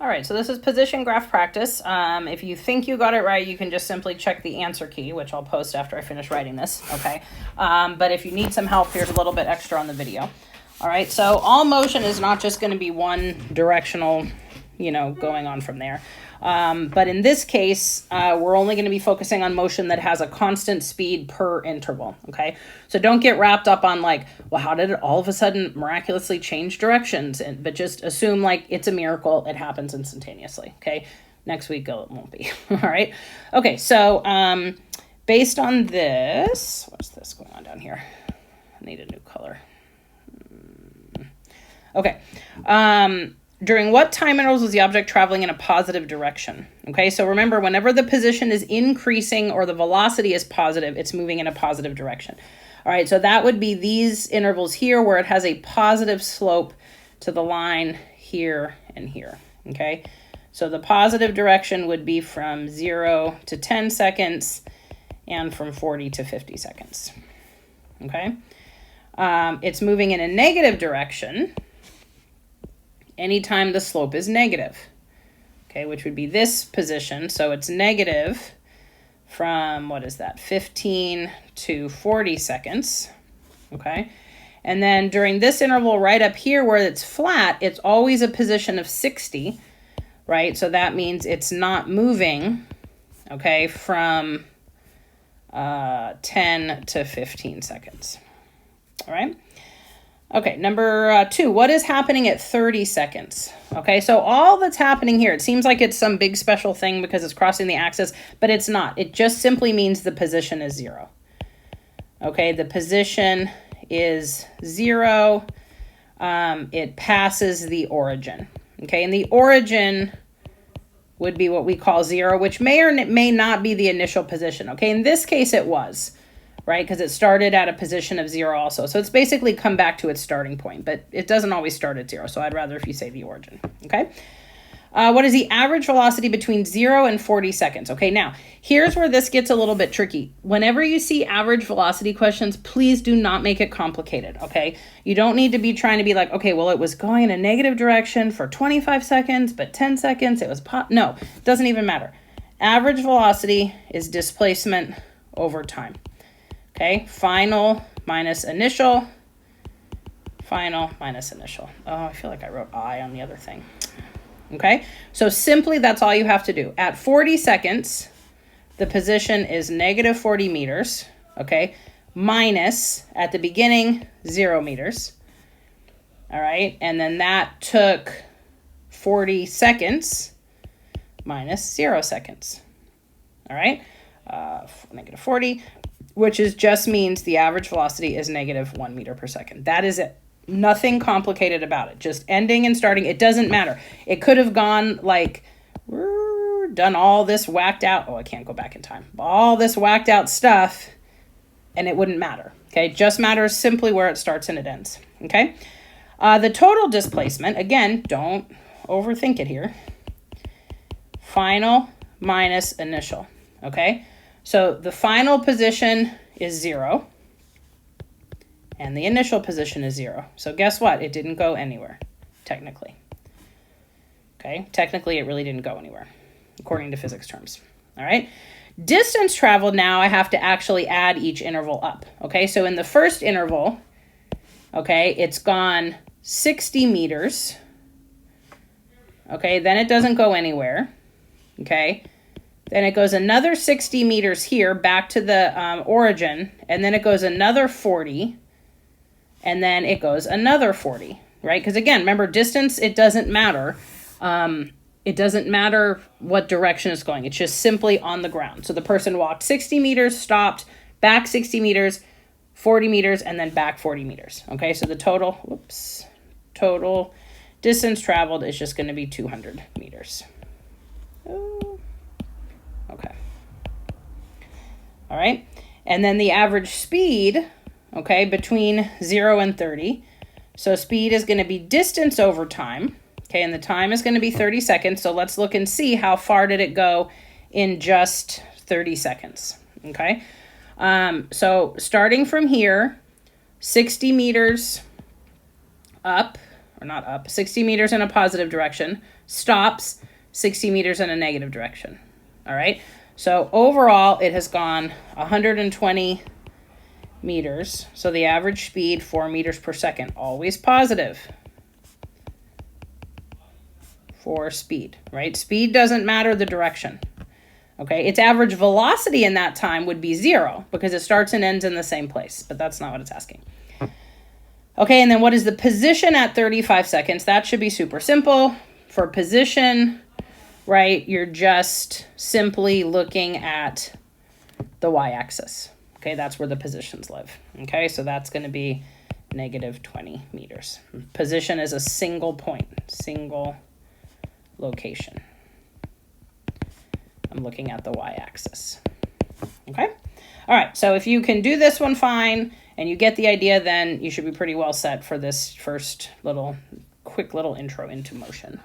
All right, so this is position graph practice. If you think you got it right, you can just simply check the answer key, which I'll post after I finish writing this, okay? But if you need some help, here's a little bit extra on the video. All right, so all motion is not just going to be one directional, going on from there. But in this case, we're only going to be focusing on motion that has a constant speed per interval, okay? So don't get wrapped up on like, well, how did it all of a sudden miraculously change directions? But just assume like it's a miracle. It happens instantaneously, okay? Next week, it won't be, all right? Okay, so based on this, what's this going on down here? I need a new color. Okay. During what time intervals was the object traveling in a positive direction? Okay, so remember, whenever the position is increasing or the velocity is positive, it's moving in a positive direction. All right, so that would be these intervals here where it has a positive slope to the line here and here, okay? So the positive direction would be from 0 to 10 seconds and from 40 to 50 seconds, okay? It's moving in a negative direction anytime the slope is negative, okay, which would be this position. So it's negative from, 15 to 40 seconds, okay? And then during this interval right up here where it's flat, it's always a position of 60, right? So that means it's not moving, okay, from 10 to 15 seconds, all right? Okay, number 2, what is happening at 30 seconds? Okay, so all that's happening here, it seems like it's some big special thing because it's crossing the axis, but it's not. It just simply means the position is 0. Okay, the position is 0. It passes the origin. Okay, and the origin would be what we call 0, which may or may not be the initial position. Okay, in this case it was, right? Because it started at a position of 0 also. So it's basically come back to its starting point, but it doesn't always start at 0. So I'd rather if you say the origin, okay? What is the average velocity between 0 and 40 seconds? Okay, now, here's where this gets a little bit tricky. Whenever you see average velocity questions, please do not make it complicated, okay? You don't need to be trying to be like, okay, well, it was going in a negative direction for 25 seconds, but 10 seconds, it was no, it doesn't even matter. Average velocity is displacement over time. Okay, final minus initial, final minus initial. Oh, I feel like I wrote I on the other thing. Okay, so simply that's all you have to do. At 40 seconds, the position is negative 40 meters, okay, minus, at the beginning, 0 meters. All right, and then that took 40 seconds minus 0 seconds. All right, negative 40. Which is just means the average velocity is negative 1 meter per second. That is it. Nothing complicated about it. Just ending and starting. It doesn't matter. It could have gone like, done all this whacked out. Oh, I can't go back in time. All this whacked out stuff, and it wouldn't matter. Okay, just matters simply where it starts and it ends. Okay, the total displacement, again, don't overthink it here. Final minus initial. Okay. So the final position is 0, and the initial position is 0. So guess what? It didn't go anywhere, technically. Okay, technically it really didn't go anywhere, according to physics terms. All right, distance traveled now I have to actually add each interval up. Okay, so in the first interval, okay, it's gone 60 meters. Okay, then it doesn't go anywhere. Okay. Then it goes another 60 meters here back to the origin, and then it goes another 40, and then it goes another 40, right? Because again, remember, distance, it doesn't matter. It doesn't matter what direction it's going. It's just simply on the ground. So the person walked 60 meters, stopped, back 60 meters, 40 meters, and then back 40 meters. Okay, so the total distance traveled is just going to be 200 meters. Okay. All right. And then the average speed, okay, between 0 and 30. So speed is going to be distance over time. Okay, and the time is going to be 30 seconds. So let's look and see how far did it go in just 30 seconds. Okay. So starting from here, 60 meters up, or not up, 60 meters in a positive direction, stops 60 meters in a negative direction. All right. So overall, it has gone 120 meters. So the average speed, 4 meters per second, always positive for speed, right? Speed doesn't matter the direction. Okay, its average velocity in that time would be 0 because it starts and ends in the same place, but that's not what it's asking. Okay, and then what is the position at 35 seconds? That should be super simple. For position, right, you're just simply looking at the y-axis. Okay, that's where the positions live. Okay, so that's going to be negative 20 meters. Position is a single point, single location. I'm looking at the y-axis. Okay? All right, so if you can do this one fine and you get the idea, then you should be pretty well set for this first quick little intro into motion.